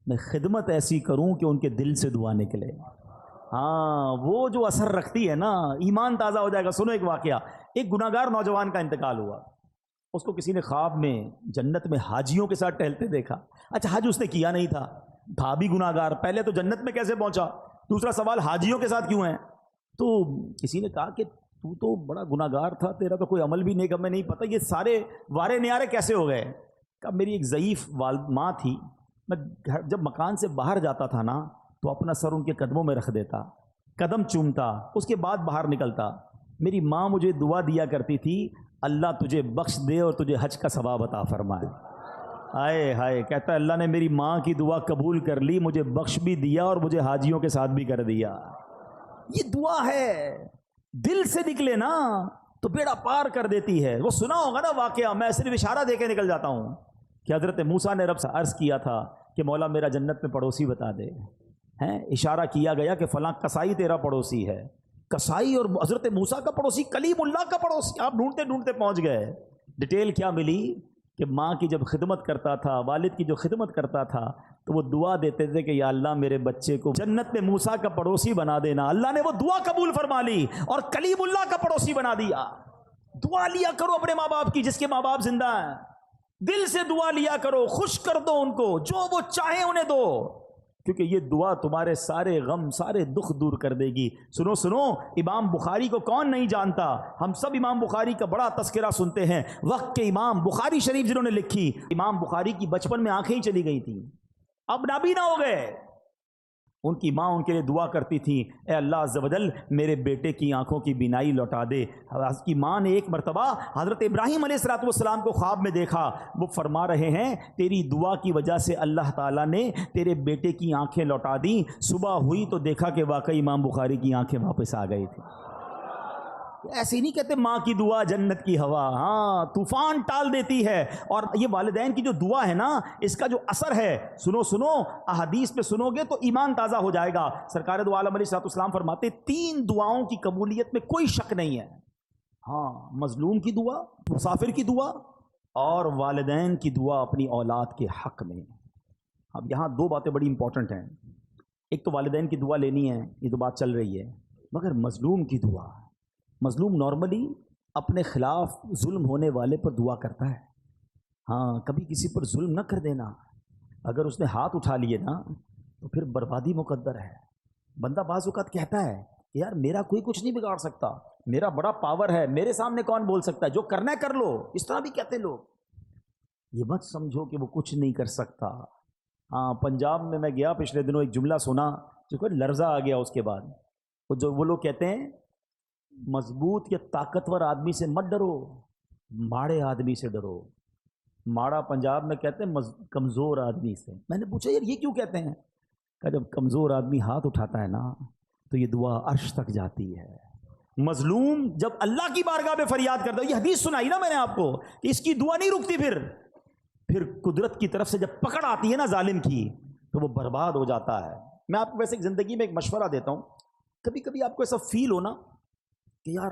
میں خدمت ایسی کروں کہ ان کے دل سے دعا نکلے، ہاں وہ جو اثر رکھتی ہے نا، ایمان تازہ ہو جائے گا۔ سنو ایک واقعہ، ایک گناہ گار نوجوان کا انتقال ہوا، اس کو کسی نے خواب میں جنت میں حاجیوں کے ساتھ ٹہلتے دیکھا۔ اچھا حج اس نے کیا نہیں تھا بھی گناہ گار، پہلے تو جنت میں کیسے پہنچا، دوسرا سوال حاجیوں کے ساتھ کیوں ہے؟ تو کسی نے کہا کہ تو تو بڑا گناہ گار تھا، تیرا تو کوئی عمل بھی نیک ہمیں نہیں پتہ، یہ سارے وارے نیارے کیسے ہو گئے؟ کہا میری ایک ضعیف ماں تھی، میں جب مکان سے باہر جاتا تھا نا تو اپنا سر ان کے قدموں میں رکھ دیتا، قدم چومتا، اس کے بعد باہر نکلتا۔ میری ماں مجھے دعا دیا کرتی تھی اللہ تجھے بخش دے اور تجھے حج کا ثواب عطا فرمائے۔ آئے ہائے، کہتا ہے اللہ نے میری ماں کی دعا قبول کر لی، مجھے بخش بھی دیا اور مجھے حاجیوں کے ساتھ بھی کر دیا۔ یہ دعا ہے، دل سے نکلے نا تو بیڑا پار کر دیتی ہے۔ وہ سنا ہوگا نا واقعہ، میں صرف اشارہ دے کے نکل جاتا ہوں کہ حضرت موسیٰ نے رب سے عرض کیا تھا کہ مولا میرا جنت میں پڑوسی بتا دے، ہیں اشارہ کیا گیا کہ فلاں کسائی تیرا پڑوسی ہے، کسائی اور حضرت موسیٰ کا پڑوسی کلیم اللہ کا پڑوسی، آپ ڈھونڈتے ڈھونڈتے پہنچ گئے۔ ڈیٹیل کیا ملی کہ ماں کی جب خدمت کرتا تھا، والد کی جو خدمت کرتا تھا، تو وہ دعا دیتے تھے کہ یا اللہ میرے بچے کو جنت میں موسیٰ کا پڑوسی بنا دینا۔ اللہ نے وہ دعا قبول فرما لی اور کلیم اللہ کا پڑوسی بنا دیا۔ دعا لیا کرو اپنے ماں باپ کی، جس کے ماں باپ زندہ ہیں، دل سے دعا لیا کرو، خوش کر دو ان کو، جو وہ چاہیں انہیں دو، کیونکہ یہ دعا تمہارے سارے غم سارے دکھ دور کر دے گی۔ سنو سنو، امام بخاری کو کون نہیں جانتا، ہم سب امام بخاری کا بڑا تذکرہ سنتے ہیں۔ وقت کے امام بخاری شریف جنہوں نے لکھی، امام بخاری کی بچپن میں آنکھیں ہی چلی گئی تھیں، اب نابینا ہو گئے۔ ان کی ماں ان کے لیے دعا کرتی تھی، اے اللہ عز و جل میرے بیٹے کی آنکھوں کی بینائی لوٹا دے۔ اس کی ماں نے ایک مرتبہ حضرت ابراہیم علیہ السلام کو خواب میں دیکھا، وہ فرما رہے ہیں تیری دعا کی وجہ سے اللہ تعالیٰ نے تیرے بیٹے کی آنکھیں لوٹا دیں۔ صبح ہوئی تو دیکھا کہ واقعی امام بخاری کی آنکھیں واپس آ گئی تھی۔ ایسے نہیں کہتے ماں کی دعا جنت کی ہوا، ہاں طوفان ٹال دیتی ہے۔ اور یہ والدین کی جو دعا ہے نا، اس کا جو اثر ہے، سنو سنو احادیث پہ سنو گے تو ایمان تازہ ہو جائے گا۔ سرکار دو عالم علیہ السلام فرماتے 3 دعاؤں کی قبولیت میں کوئی شک نہیں ہے، ہاں مظلوم کی دعا، مسافر کی دعا، اور والدین کی دعا اپنی اولاد کے حق میں۔ اب یہاں 2 باتیں بڑی امپورٹنٹ ہیں، ایک تو والدین کی دعا لینی ہے، یہ تو بات چل رہی ہے، مگر مظلوم کی دعا، مظلوم نارملی اپنے خلاف ظلم ہونے والے پر دعا کرتا ہے. ہاں، کبھی کسی پر ظلم نہ کر دینا. اگر اس نے ہاتھ اٹھا لیے نا تو پھر بربادی مقدر ہے. بندہ بعض اوقات کہتا ہے کہ یار میرا کوئی کچھ نہیں بگاڑ سکتا، میرا بڑا پاور ہے، میرے سامنے کون بول سکتا ہے، جو کرنا ہے کر لو. اس طرح بھی کہتے ہیں لوگ. یہ مت سمجھو کہ وہ کچھ نہیں کر سکتا. ہاں، پنجاب میں گیا پچھلے دنوں، ایک جملہ سنا جو کہ لرزہ آ گیا. اس کے بعد وہ لوگ کہتے ہیں مضبوط یا طاقتور آدمی سے مت ڈرو، ماڑے آدمی سے ڈرو. ماڑا پنجاب میں کہتے ہیں کمزور آدمی سے. میں نے پوچھا یار یہ کیوں کہتے ہیں؟ کہ جب کمزور آدمی ہاتھ اٹھاتا ہے نا تو یہ دعا عرش تک جاتی ہے. مظلوم جب اللہ کی بارگاہ میں فریاد کرتا ہے، یہ حدیث سنائی نا میں نے آپ کو کہ اس کی دعا نہیں رکتی. پھر قدرت کی طرف سے جب پکڑ آتی ہے نا ظالم کی تو وہ برباد ہو جاتا ہے. میں آپ کو ویسے زندگی میں ایک مشورہ دیتا ہوں. کبھی کبھی آپ کو ایسا فیل ہونا کہ یار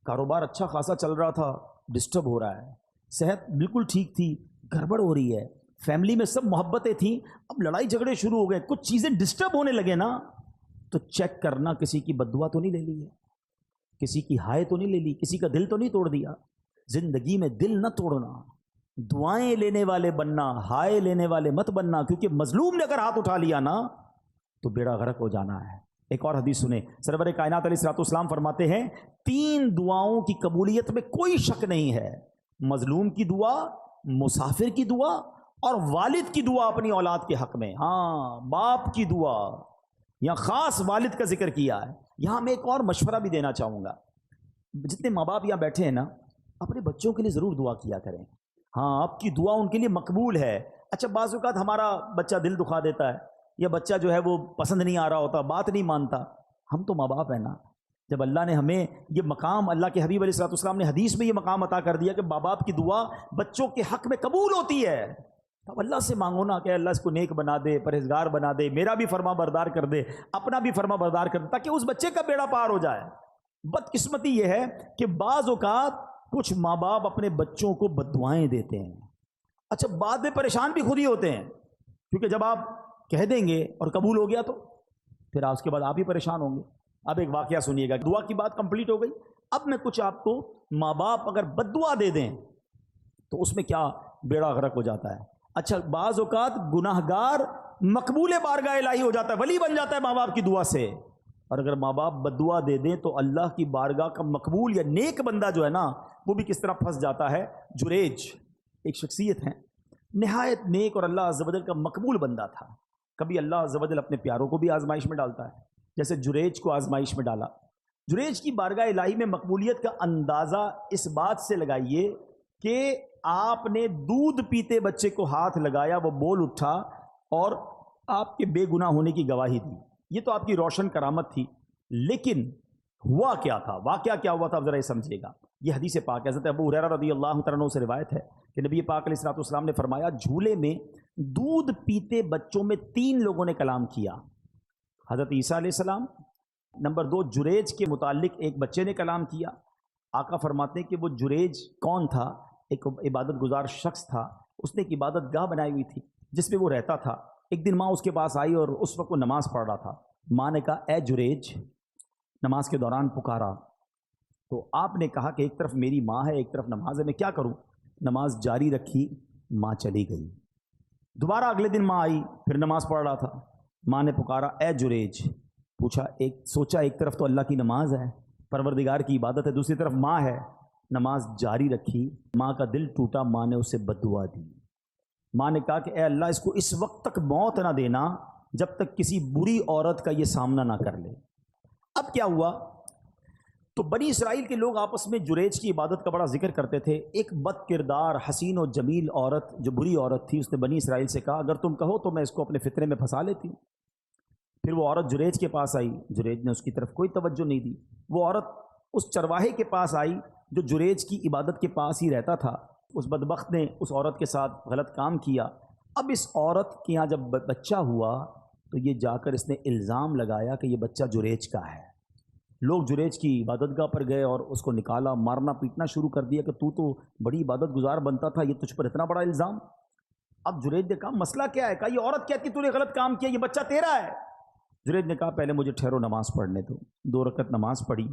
کاروبار اچھا خاصا چل رہا تھا، ڈسٹرب ہو رہا ہے، صحت بالکل ٹھیک تھی، گڑبڑ ہو رہی ہے، فیملی میں سب محبتیں تھیں، اب لڑائی جھگڑے شروع ہو گئے، کچھ چیزیں ڈسٹرب ہونے لگے نا تو چیک کرنا کسی کی بد دعا تو نہیں لے لی ہے، کسی کی ہائے تو نہیں لے لی، کسی کا دل تو نہیں توڑ دیا. زندگی میں دل نہ توڑنا، دعائیں لینے والے بننا، ہائے لینے والے مت بننا. کیونکہ مظلوم نے اگر ہاتھ اٹھا لیا نا تو بیڑا غرق ہو جانا ہے. ایک اور حدیث سنیں، سرور کائنات علیہ الصلوۃ والسلام فرماتے ہیں 3 دعاؤں کی قبولیت میں کوئی شک نہیں ہے: مظلوم کی دعا، مسافر کی دعا، اور والد کی دعا اپنی اولاد کے حق میں. ہاں، باپ کی دعا، یہاں خاص والد کا ذکر کیا ہے. یہاں میں ایک اور مشورہ بھی دینا چاہوں گا. جتنے ماں باپ یہاں بیٹھے ہیں نا، اپنے بچوں کے لیے ضرور دعا کیا کریں. ہاں، آپ کی دعا ان کے لیے مقبول ہے. اچھا، بعض اوقات ہمارا بچہ دل دکھا دیتا ہے، یا بچہ جو ہے وہ پسند نہیں آ رہا ہوتا، بات نہیں مانتا. ہم تو ماں باپ ہیں نا. جب اللہ نے ہمیں یہ مقام، اللہ کے حبیب علیہ الصلوۃ والسلام نے حدیث میں یہ مقام عطا کر دیا کہ ماں باپ کی دعا بچوں کے حق میں قبول ہوتی ہے، تو اللہ سے مانگو نا کہ اللہ اس کو نیک بنا دے، پرہیزگار بنا دے، میرا بھی فرما بردار کر دے، اپنا بھی فرما بردار کر دے، تاکہ اس بچے کا بیڑا پار ہو جائے. بدقسمتی یہ ہے کہ بعض اوقات کچھ ماں باپ اپنے بچوں کو بد دعائیں دیتے ہیں. اچھا، بعد میں پریشان بھی خود ہی ہوتے ہیں، کیونکہ جب آپ کہہ دیں گے اور قبول ہو گیا تو پھر اس کے بعد آپ ہی پریشان ہوں گے. اب ایک واقعہ سنیے گا. دعا کی بات کمپلیٹ ہو گئی. اب میں کچھ آپ کو ماں باپ اگر بد دعا دے دیں تو اس میں کیا بیڑا غرق ہو جاتا ہے. اچھا، بعض اوقات گناہ گار مقبول بارگاہ الہی ہو جاتا ہے، ولی بن جاتا ہے ماں باپ کی دعا سے. اور اگر ماں باپ بد دعا دے دیں تو اللہ کی بارگاہ کا مقبول یا نیک بندہ جو ہے نا وہ بھی کس طرح پھنس جاتا ہے. جریج ایک شخصیت ہے، نہایت نیک اور اللہ عز و جل کا مقبول بندہ تھا. کبھی اللہ عز و جل اپنے پیاروں کو بھی آزمائش میں ڈالتا ہے، جیسے جریج کو آزمائش میں ڈالا. جریج کی بارگاہ الہی میں مقبولیت کا اندازہ اس بات سے لگائیے کہ آپ نے دودھ پیتے بچے کو ہاتھ لگایا، وہ بول اٹھا اور آپ کے بے گناہ ہونے کی گواہی دی. یہ تو آپ کی روشن کرامت تھی. لیکن ہوا کیا تھا، واقعہ کیا ہوا تھا، اب ذرا یہ سمجھیے گا. یہ حدیث پاک ہے، حضرت ابو ہریرہ رضی اللہ تعالیٰ عنہ سے روایت ہے کہ نبی پاک علیہ الصلوۃ والسلام نے فرمایا جھولے میں دودھ پیتے بچوں میں 3 لوگوں نے کلام کیا. حضرت عیسیٰ علیہ السلام، نمبر 2 جریج کے متعلق ایک بچے نے کلام کیا. آقا فرماتے ہیں کہ وہ جریج کون تھا؟ ایک عبادت گزار شخص تھا. اس نے ایک عبادت گاہ بنائی ہوئی تھی جس میں وہ رہتا تھا. ایک دن ماں اس کے پاس آئی اور اس وقت وہ نماز پڑھ رہا تھا. ماں نے کہا اے جریج، نماز کے دوران پکارا تو آپ نے کہا کہ ایک طرف میری ماں ہے، ایک طرف نماز ہے، میں کیا کروں؟ نماز جاری رکھی، ماں چلی گئی. دوبارہ اگلے دن ماں آئی، پھر نماز پڑھ رہا تھا. ماں نے پکارا اے جریج، پوچھا، سوچا ایک طرف تو اللہ کی نماز ہے، پروردگار کی عبادت ہے، دوسری طرف ماں ہے. نماز جاری رکھی، ماں کا دل ٹوٹا، ماں نے اسے بد دعا دی. ماں نے کہا کہ اے اللہ اس کو اس وقت تک موت نہ دینا جب تک کسی بری عورت کا یہ سامنا نہ کر لے. اب کیا ہوا؟ تو بنی اسرائیل کے لوگ آپس میں جریج کی عبادت کا بڑا ذکر کرتے تھے. ایک بد کردار حسین و جمیل عورت جو بری عورت تھی، اس نے بنی اسرائیل سے کہا اگر تم کہو تو میں اس کو اپنے فطرے میں پھنسا لیتی ہوں. پھر وہ عورت جریج کے پاس آئی، جریج نے اس کی طرف کوئی توجہ نہیں دی. وہ عورت اس چرواہے کے پاس آئی جو جریج کی عبادت کے پاس ہی رہتا تھا. اس بدبخت نے اس عورت کے ساتھ غلط کام کیا. اب اس عورت کے یہاں جب بچہ ہوا تو یہ جا کر اس نے الزام لگایا کہ یہ بچہ جریج کا ہے. لوگ جریج کی عبادت گاہ پر گئے اور اس کو نکالا، مارنا پیٹنا شروع کر دیا کہ تو بڑی عبادت گزار بنتا تھا، یہ تجھ پر اتنا بڑا الزام. اب جریج نے کہا مسئلہ کیا ہے؟ کہا یہ عورت کہتی تو نے غلط کام کیا، یہ بچہ تیرا ہے. جنید نے کہا پہلے مجھے ٹھہرو نماز پڑھنے دو. 2 رکعت نماز پڑھی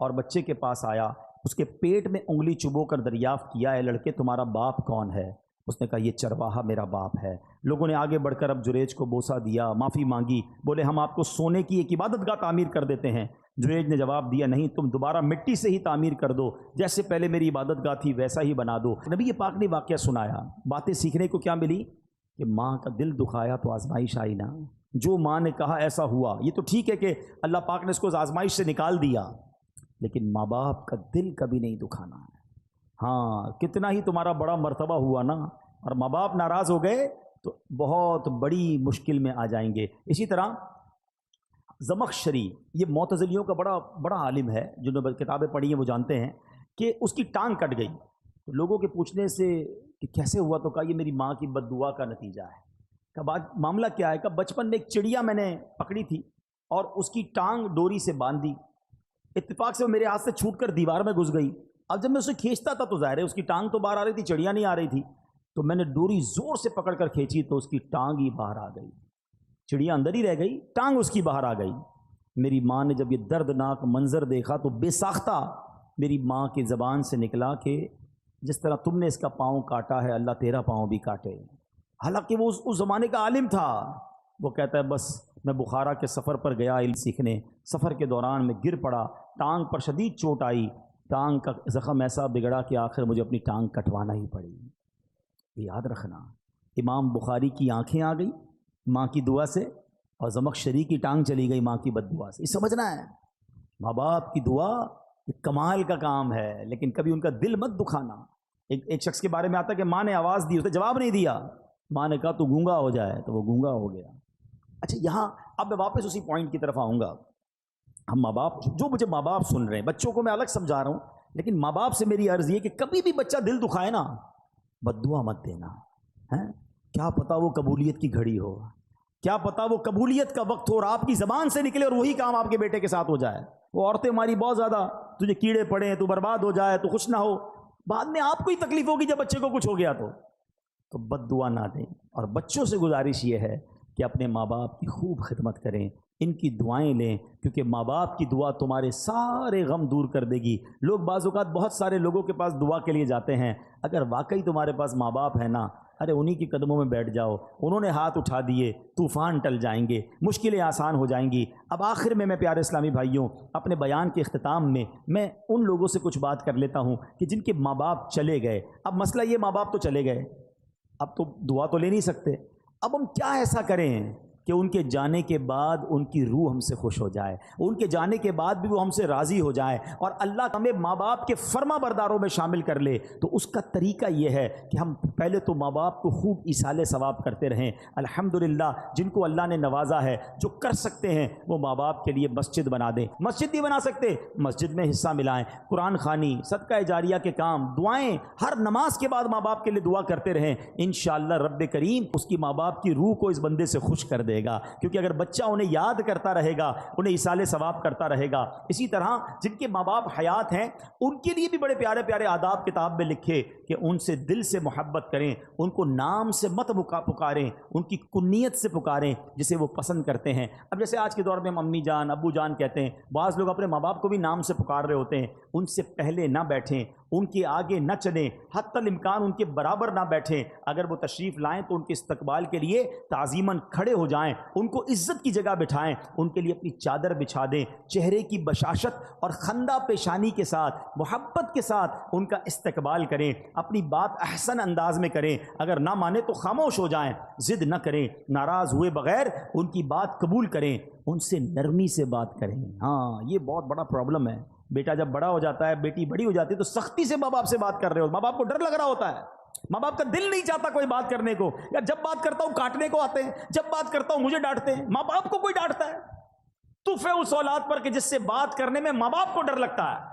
اور بچے کے پاس آیا, اس کے پیٹ میں انگلی چبو کر دریافت کیا, اے لڑکے تمہارا باپ کون ہے؟ اس نے کہا یہ چرواہا میرا باپ ہے. لوگوں نے آگے بڑھ کر اب جریج کو بوسہ دیا, معافی مانگی, بولے ہم آپ کو سونے کی ایک عبادت گاہ تعمیر کر دیتے ہیں. جریج نے جواب دیا نہیں, تم دوبارہ مٹی سے ہی تعمیر کر دو, جیسے پہلے میری عبادت گاہ تھی ویسا ہی بنا دو. نبی پاک نے واقعہ سنایا. باتیں سیکھنے کو کیا ملی کہ ماں کا دل دکھایا تو آزمائش آئی نا. جو ماں نے کہا ایسا ہوا. یہ تو ٹھیک ہے کہ اللہ پاک نے اس کو آزمائش سے نکال دیا, لیکن ماں باپ کا دل کبھی نہیں دکھانا ہے. ہاں کتنا ہی تمہارا بڑا مرتبہ ہوا نا, اور ماں باپ ناراض ہو گئے تو بہت بڑی مشکل میں آ جائیں گے. اسی طرح زمخشری, یہ معتزلیوں کا بڑا عالم ہے, جنہوں نے کتابیں پڑھی ہیں وہ جانتے ہیں کہ اس کی ٹانگ کٹ گئی. لوگوں کے پوچھنے سے کہ کیسے ہوا تو کہا یہ میری ماں کی بد دعا کا نتیجہ ہے. کہا معاملہ کیا ہے؟ کہا بچپن میں ایک چڑیا میں نے پکڑی تھی اور اس کی ٹانگ ڈوری سے باندھ دی, اتفاق سے وہ میرے ہاتھ سے چھوٹ کر دیوار میں گھس گئی. اب جب میں اسے کھینچتا تھا تو ظاہر ہے اس کی ٹانگ تو باہر آ رہی تھی, چڑیا نہیں آ رہی تھی. تو میں نے ڈوری زور سے پکڑ کر کھینچی تو اس کی ٹانگ ہی باہر آ گئی. چڑیا اندر ہی رہ گئی, ٹانگ اس کی باہر آ گئی. میری ماں نے جب یہ دردناک منظر دیکھا تو بے ساختہ میری ماں کی زبان سے نکلا کہ جس طرح تم نے اس کا پاؤں کاٹا ہے اللہ تیرا پاؤں بھی کاٹے. حالانکہ وہ اس زمانے کا عالم تھا. وہ کہتا ہے بس میں بخارا کے سفر پر گیا علم سیکھنے, سفر کے دوران میں گر پڑا, ٹانگ پر شدید چوٹ آئی, ٹانگ کا زخم ایسا بگڑا کہ آخر مجھے اپنی ٹانگ کٹوانا ہی پڑی. یاد رکھنا, امام بخاری کی آنکھیں آ گئی ماں کی دعا سے, اور زمخشری کی ٹانگ چلی گئی ماں کی بد دعا سے. یہ سمجھنا ہے ماں باپ کی دعا یہ کمال کا کام ہے, لیکن کبھی ان کا دل مت دکھانا. ایک شخص کے بارے میں آتا ہے کہ ماں نے آواز دی, اس نے جواب نہیں دیا. ماں نے کہا تو گونگا ہو جائے, تو وہ گونگا ہو گیا. اچھا یہاں اب میں واپس اسی پوائنٹ کی طرف آؤں گا. ہم ماں باپ, جو مجھے ماں باپ سن رہے ہیں, بچوں کو میں الگ سمجھا رہا ہوں, لیکن ماں باپ سے میری عرض یہ کہ کبھی بھی بچہ دل دکھائے نا, بد دعا مت دینا. کیا پتا وہ قبولیت کی گھڑی ہو, کیا پتا وہ قبولیت کا وقت ہو اور آپ کی زبان سے نکلے اور وہی کام آپ کے بیٹے کے ساتھ ہو جائے. وہ عورتیں ہماری بہت زیادہ, تجھے کیڑے پڑے, تو برباد ہو جائے, تو خوش نہ ہو, بعد میں آپ کو ہی تکلیف ہوگی جب بچے کو کچھ ہو گیا تو بد دعا نہ دیں. اور بچوں سے گزارش یہ ہے کہ اپنے ماں باپ کی خوب خدمت کریں, ان کی دعائیں لیں, کیونکہ ماں باپ کی دعا تمہارے سارے غم دور کر دے گی. لوگ بعض اوقات بہت سارے لوگوں کے پاس دعا کے لیے جاتے ہیں, اگر واقعی تمہارے پاس ماں باپ ہے نا, ارے انہی کے قدموں میں بیٹھ جاؤ, انہوں نے ہاتھ اٹھا دیے, طوفان ٹل جائیں گے, مشکلیں آسان ہو جائیں گی. اب آخر میں پیارے اسلامی بھائیوں, اپنے بیان کے اختتام میں ان لوگوں سے کچھ بات کر لیتا ہوں کہ جن کے ماں باپ چلے گئے. اب مسئلہ یہ, ماں باپ تو چلے گئے, اب تو دعا تو لے نہیں سکتے. اب ہم کیا ایسا کریں کہ ان کے جانے کے بعد ان کی روح ہم سے خوش ہو جائے, ان کے جانے کے بعد بھی وہ ہم سے راضی ہو جائے, اور اللہ ہمیں ماں باپ کے فرما برداروں میں شامل کر لے. تو اس کا طریقہ یہ ہے کہ ہم پہلے تو ماں باپ کو خوب ایصال ثواب کرتے رہیں. الحمدللہ جن کو اللہ نے نوازا ہے, جو کر سکتے ہیں وہ ماں باپ کے لیے مسجد بنا دیں. مسجد نہیں بنا سکتے, مسجد میں حصہ ملائیں, قرآن خوانی, صدقہ جاریہ کے کام, دعائیں, ہر نماز کے بعد ماں باپ کے لیے دعا کرتے رہیں. انشاءاللہ رب کریم اس کی ماں باپ کی روح کو اس بندے سے خوش کر دے گا, کیونکہ اگر بچہ انہیں یاد کرتا رہے گا, انہیں ایصال ثواب کرتا رہے گا. اسی طرح جن کے ماں باپ حیات ہیں ان کے لیے بھی بڑے پیارے پیارے آداب کتاب میں لکھے کہ ان سے دل سے محبت کریں, ان کو نام سے مت پکاریں, ان کی کنیت سے پکاریں جسے وہ پسند کرتے ہیں. اب جیسے آج کے دور میں ہم امی جان, ابو جان کہتے ہیں, بعض لوگ اپنے ماں باپ کو بھی نام سے پکار رہے ہوتے ہیں. ان سے پہلے نہ بیٹھیں, ان کے آگے نہ چلیں, حتی الامکان ان کے برابر نہ بیٹھیں. اگر وہ تشریف لائیں تو ان کے استقبال کے لیے تعظیماً کھڑے ہو جائیں, ان کو عزت کی جگہ بٹھائیں, ان کے لیے اپنی چادر بچھا دیں, چہرے کی بشاشت اور خندہ پیشانی کے ساتھ, محبت کے ساتھ ان کا استقبال کریں, اپنی بات احسن انداز میں کریں. اگر نہ مانے تو خاموش ہو جائیں, ضد نہ کریں, ناراض ہوئے بغیر ان کی بات قبول کریں, ان سے نرمی سے بات کریں. ہاں یہ بہت بڑا پرابلم ہے. بیٹا جب بڑا ہو جاتا ہے, بیٹی بڑی ہو جاتی ہے, تو سختی سے ماں باپ سے بات کر رہے ہو, ماں باپ کو ڈر لگ رہا ہوتا ہے, ماں باپ کا دل نہیں چاہتا کوئی بات کرنے کو, یا جب بات کرتا ہوں کاٹنے کو آتے ہیں, جب بات کرتا ہوں مجھے ڈانٹتے ہیں. ماں باپ کو کوئی ڈانٹتا ہے تو پھر اس اولاد پر کہ جس سے بات کرنے میں ماں باپ کو ڈر لگتا ہے.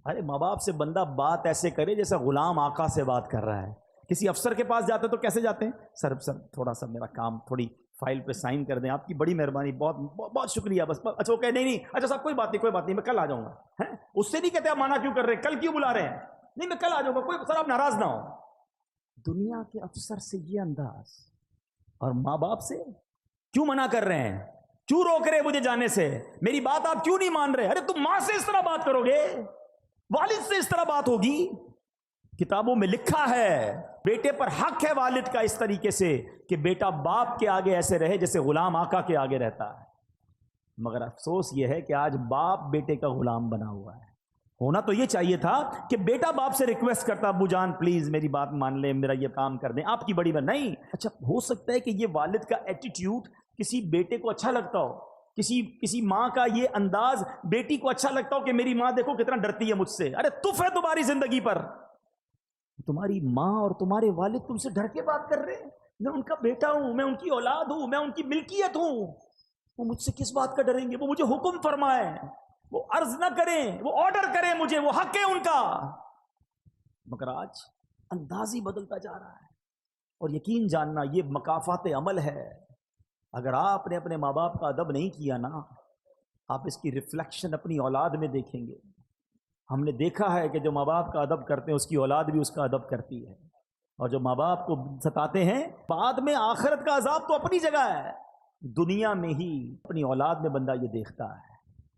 ارے ماں باپ سے بندہ بات ایسے کرے جیسا غلام آقا سے بات کر رہا ہے. کسی افسر کے پاس جاتے تو کیسے جاتے ہیں, سر تھوڑا سا میرا کام, تھوڑی فائل پہ سائن کر دیں, آپ کی بڑی مہربانی, بہت بہت شکریہ, بس. اچھا وہ کہ نہیں اچھا صاحب کوئی بات نہیں, میں کل آ جاؤں گا. اس سے نہیں کہتے آپ مانا کیوں کر رہے ہیں, کل کیوں بلا رہے ہیں, نہیں میں کل آ جاؤں گا, کوئی سر آپ ناراض نہ ہو. دنیا کے افسر سے یہ انداز, اور ماں باپ سے کیوں منع کر رہے ہیں؟ کیوں روک رہے مجھے جانے سے؟ میری بات آپ کیوں نہیں مان رہے؟ ارے تم ماں سے اس طرح بات کرو گے؟ والد سے اس طرح بات ہوگی؟ کتابوں میں لکھا ہے بیٹے پر حق ہے والد کا اس طریقے سے کہ بیٹا باپ کے آگے ایسے رہے جیسے غلام آقا کے آگے رہتا ہے. مگر افسوس یہ ہے کہ آج باپ بیٹے کا غلام بنا ہوا ہے. ہونا تو یہ چاہیے تھا کہ بیٹا باپ سے ریکویسٹ کرتا ابو جان پلیز میری بات مان لیں, میرا یہ کام کر دیں, آپ کی بڑی بات نہیں. اچھا ہو سکتا ہے کہ یہ والد کا ایٹیٹیوڈ کسی بیٹے کو اچھا لگتا ہو, کسی ماں کا یہ انداز بیٹی کو اچھا لگتا ہو کہ میری ماں دیکھو کتنا ڈرتی ہے مجھ سے. ارے تف ہے تمہاری زندگی پر, تمہاری ماں اور تمہارے والد تم سے ڈر کے بات کر رہے ہیں. میں ان کا بیٹا ہوں, میں ان کی اولاد ہوں, میں ان کی ملکیت ہوں. وہ مجھ سے کس بات کا ڈریں گے؟ وہ مجھے حکم فرمائیں, وہ عرض نہ کریں, وہ آرڈر کریں مجھے, وہ حق ہے ان کا. مگر آج انداز ہی بدلتا جا رہا ہے. اور یقین جاننا یہ مکافات عمل ہے. اگر آپ نے اپنے ماں باپ کا ادب نہیں کیا نا, آپ اس کی ریفلیکشن اپنی اولاد میں دیکھیں گے. ہم نے دیکھا ہے کہ جو ماں باپ کا ادب کرتے ہیں اس کی اولاد بھی اس کا ادب کرتی ہے, اور جو ماں باپ کو ستاتے ہیں بعد میں آخرت کا عذاب تو اپنی جگہ ہے, دنیا میں ہی اپنی اولاد میں بندہ یہ دیکھتا ہے.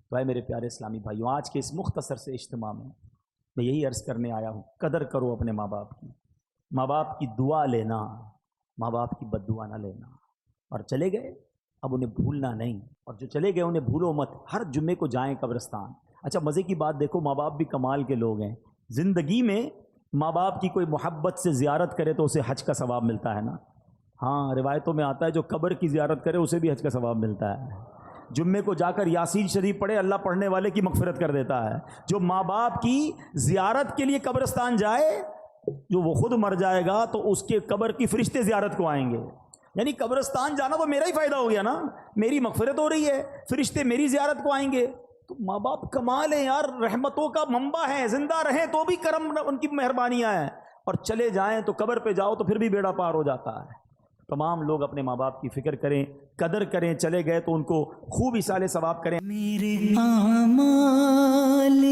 تو اے میرے پیارے اسلامی بھائیوں, آج کے اس مختصر سے اجتماع میں یہی عرض کرنے آیا ہوں, قدر کرو اپنے ماں باپ کی. ماں باپ کی دعا لینا, ماں باپ کی بد دعا نہ لینا. اور چلے گئے اب انہیں بھولنا نہیں, اور جو چلے گئے انہیں بھولو مت. ہر جمعے کو جائیں قبرستان. اچھا مزے کی بات دیکھو, ماں باپ بھی کمال کے لوگ ہیں. زندگی میں ماں باپ کی کوئی محبت سے زیارت کرے تو اسے حج کا ثواب ملتا ہے نا. ہاں روایتوں میں آتا ہے جو قبر کی زیارت کرے اسے بھی حج کا ثواب ملتا ہے. جمعے کو جا کر یاسین شریف پڑھے, اللہ پڑھنے والے کی مغفرت کر دیتا ہے. جو ماں باپ کی زیارت کے لیے قبرستان جائے, جو وہ خود مر جائے گا تو اس کے قبر کی فرشتے زیارت کو آئیں گے. یعنی قبرستان جانا تو میرا ہی فائدہ ہو گیا نا, میری مغفرت ہو رہی ہے, فرشتے میری زیارت کو آئیں گے. تو ماں باپ کمال ہیں یار, رحمتوں کا منبع ہیں, زندہ رہیں تو بھی کرم ان کی مہربانیاں ہیں, اور چلے جائیں تو قبر پہ جاؤ تو پھر بھی بیڑا پار ہو جاتا ہے. تمام لوگ اپنے ماں باپ کی فکر کریں, قدر کریں. چلے گئے تو ان کو خوب ایصال ثواب کریں. میرے اعمال